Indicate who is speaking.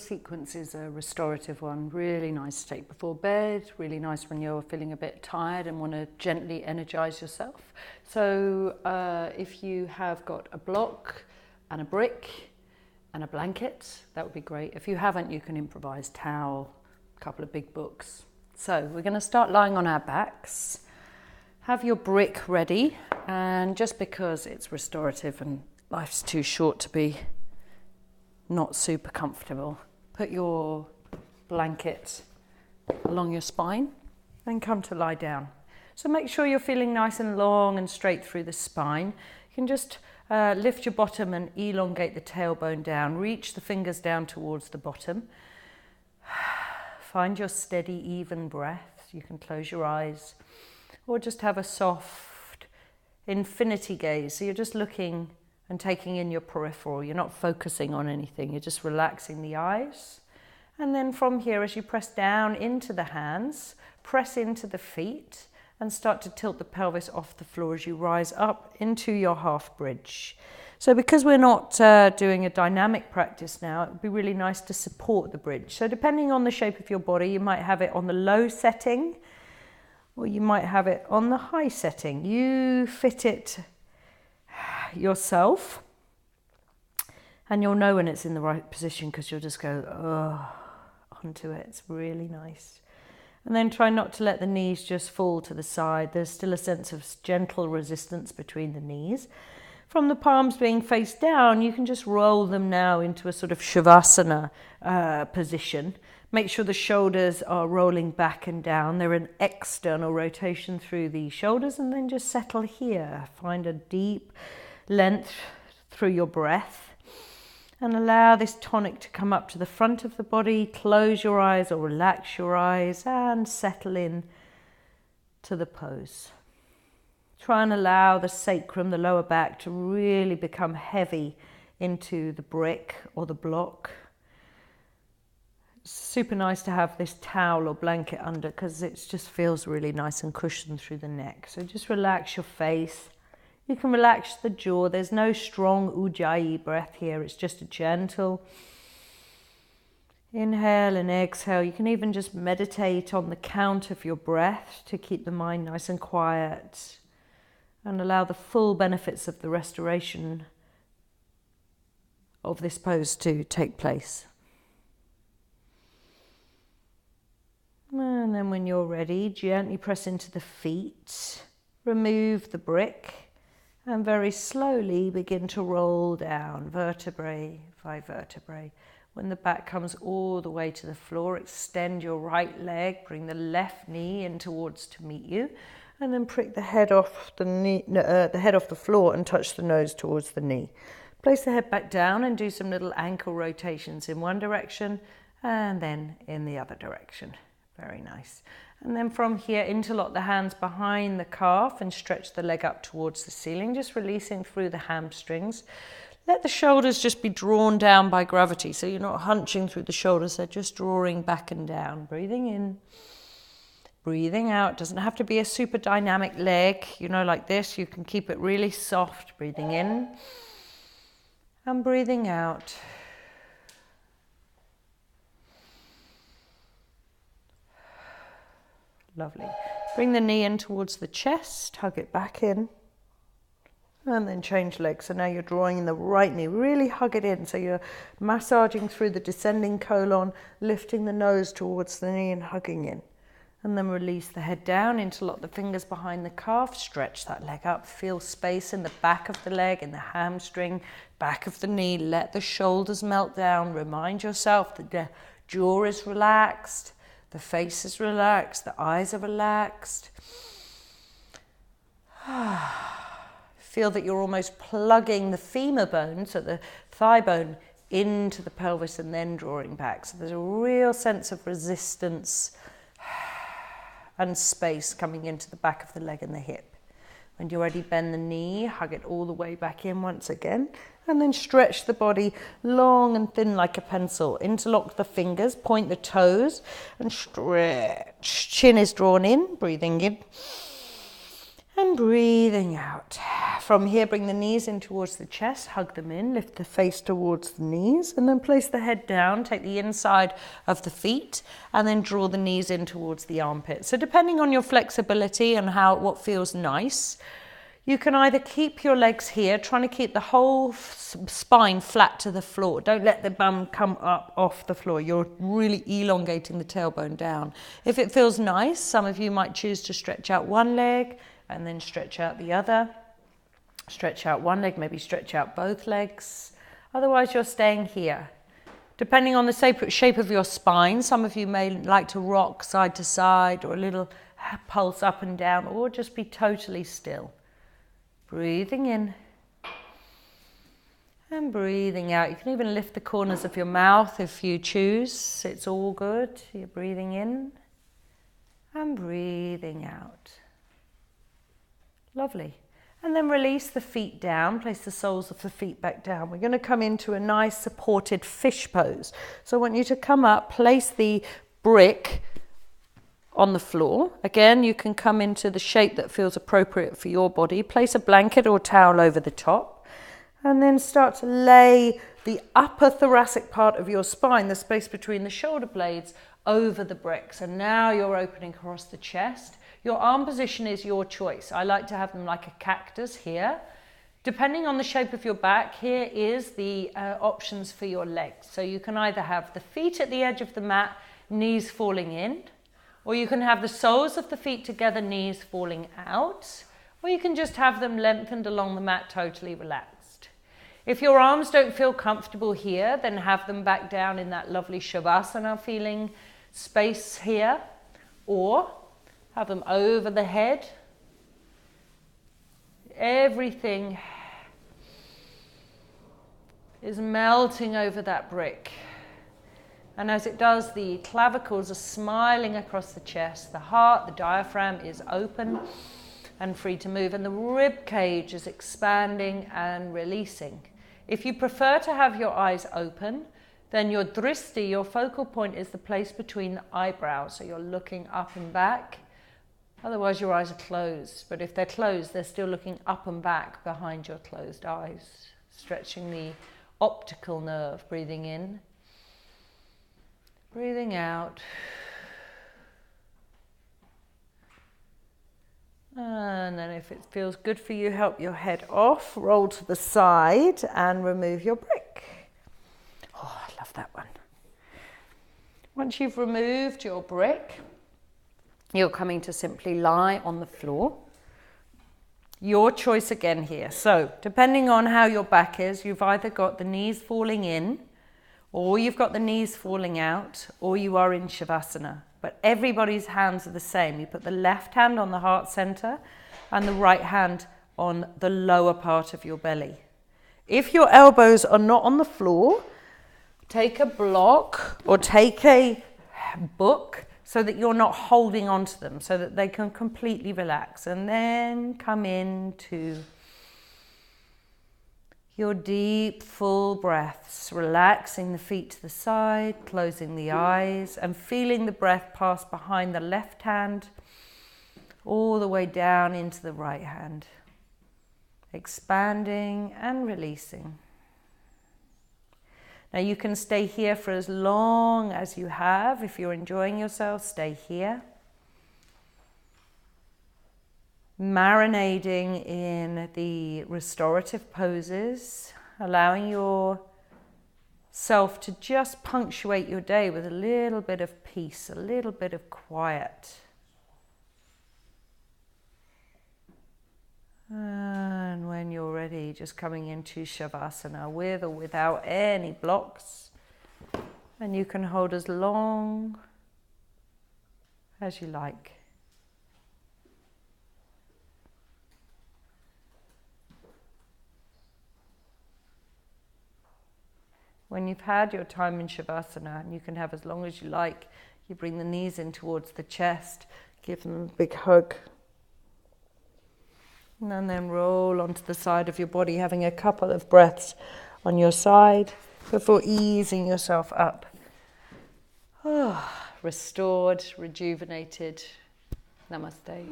Speaker 1: sequence is a restorative one, really nice to take before bed, really nice when you're feeling a bit tired and want to gently energize yourself. So if you have got a block and a brick and a blanket, that would be great. If you haven't, you can improvise towel, a couple of big books. So we're going to start lying on our backs. Have your brick ready, and just because it's restorative and life's too short to be not super comfortable, put your blanket along your spine, then come to lie down. So make sure you're feeling nice and long and straight through the spine. You can just lift your bottom and elongate the tailbone down. Reach the fingers down towards the bottom. Find your steady, even breath. You can close your eyes or just have a soft infinity gaze. So you're just looking and taking in your peripheral. You're not focusing on anything. You're just relaxing the eyes. And then from here, as you press down into the hands, press into the feet and start to tilt the pelvis off the floor as you rise up into your half bridge. So because we're not doing a dynamic practice now, it would be really nice to support the bridge. So depending on the shape of your body, you might have it on the low setting or you might have it on the high setting. You fit it yourself, and you'll know when it's in the right position because you'll just go onto it. It's really nice. And then try not to let the knees just fall to the side. There's still a sense of gentle resistance between the knees. From the palms being face down, you can just roll them now into a sort of shavasana position. Make sure the shoulders are rolling back and down. They're an external rotation through the shoulders, and then just settle here. Find a deep length through your breath and allow this tonic to come up to the front of the body. Close your eyes or relax your eyes and settle in to the pose. Try and allow the sacrum, the lower back, to really become heavy into the brick or the block. It's super nice to have this towel or blanket under because it just feels really nice and cushioned through the neck. So just relax your face. You can relax the jaw. There's no strong ujjayi breath here. It's just a gentle inhale and exhale. You can even just meditate on the count of your breath to keep the mind nice and quiet and allow the full benefits of the restoration of this pose to take place. And then when you're ready, gently press into the feet, remove the brick, and very slowly begin to roll down vertebrae by vertebrae. When the back comes all the way to the floor, extend your right leg, bring the left knee in towards to meet you, and then prick the head off the head off the floor and touch the nose towards the knee. Place the head back down and do some little ankle rotations in one direction and then in the other direction. Very nice. And then from here, interlock the hands behind the calf and stretch the leg up towards the ceiling, just releasing through the hamstrings. Let the shoulders just be drawn down by gravity, so you're not hunching through the shoulders, they're just drawing back and down. Breathing in, breathing out. Doesn't have to be a super dynamic leg, like this. You can keep it really soft. Breathing in and breathing out. Lovely. Bring the knee in towards the chest, hug it back in, and then change legs. So now you're drawing in the right knee, really hug it in. So you're massaging through the descending colon, lifting the nose towards the knee and hugging in. And then release the head down, interlock the fingers behind the calf, stretch that leg up, feel space in the back of the leg, in the hamstring, back of the knee. Let the shoulders melt down. Remind yourself that the jaw is relaxed. The face is relaxed, the eyes are relaxed. Feel that you're almost plugging the femur bone, so the thigh bone, into the pelvis and then drawing back. So there's a real sense of resistance and space coming into the back of the leg and the hip. When you're ready, bend the knee, hug it all the way back in once again, and then stretch the body long and thin like a pencil. Interlock the fingers, point the toes, and stretch. Chin is drawn in, breathing in. And breathing out. From here, bring the knees in towards the chest, hug them in, lift the face towards the knees, and then place the head down, take the inside of the feet, and then draw the knees in towards the armpits. So depending on your flexibility and what feels nice, you can either keep your legs here, trying to keep the whole spine flat to the floor. Don't let the bum come up off the floor. You're really elongating the tailbone down. If it feels nice, some of you might choose to stretch out one leg and then stretch out the other. Stretch out one leg, maybe stretch out both legs. Otherwise, you're staying here. Depending on the shape of your spine, some of you may like to rock side to side or a little pulse up and down, or just be totally still. Breathing in and breathing out. You can even lift the corners of your mouth if you choose. It's all good. You're breathing in and breathing out. Lovely. And then release the feet down, place the soles of the feet back down. We're going to come into a nice supported fish pose. So I want you to come up, place the brick on the floor. Again, you can come into the shape that feels appropriate for your body. Place a blanket or towel over the top, and then start to lay the upper thoracic part of your spine, the space between the shoulder blades, over the bricks. And now you're opening across the chest. Your arm position is your choice. I like to have them like a cactus here. Depending on the shape of your back, here is the options for your legs. So you can either have the feet at the edge of the mat, knees falling in, or you can have the soles of the feet together, knees falling out, or you can just have them lengthened along the mat, totally relaxed. If your arms don't feel comfortable here, then have them back down in that lovely Shavasana feeling space here, or have them over the head. Everything is melting over that brick. And as it does, the clavicles are smiling across the chest. The heart, the diaphragm is open and free to move. And the rib cage is expanding and releasing. If you prefer to have your eyes open, then your dristi, your focal point, is the place between the eyebrows. So you're looking up and back. Otherwise, your eyes are closed. But if they're closed, they're still looking up and back behind your closed eyes. Stretching the optical nerve, breathing in. Breathing out. And then if it feels good for you, help your head off, roll to the side and remove your brick. Oh, I love that one. Once you've removed your brick, you're coming to simply lie on the floor. Your choice again here. So depending on how your back is, you've either got the knees falling in, or you've got the knees falling out, or you are in Shavasana. But everybody's hands are the same. You put the left hand on the heart center and the right hand on the lower part of your belly. If your elbows are not on the floor, take a block or take a book so that you're not holding onto them, so that they can completely relax. And then come into your deep, full breaths, relaxing the feet to the side, closing the eyes, and feeling the breath pass behind the left hand, all the way down into the right hand. Expanding and releasing. Now you can stay here for as long as you have. If you're enjoying yourself, stay here. Marinating in the restorative poses, allowing yourself to just punctuate your day with a little bit of peace, a little bit of quiet. And when you're ready, just coming into Shavasana with or without any blocks. And you can hold as long as you like. When you've had your time in Shavasana, and you can have as long as you like, you bring the knees in towards the chest, give them a big hug. And then roll onto the side of your body, having a couple of breaths on your side before easing yourself up. Oh, restored, rejuvenated. Namaste.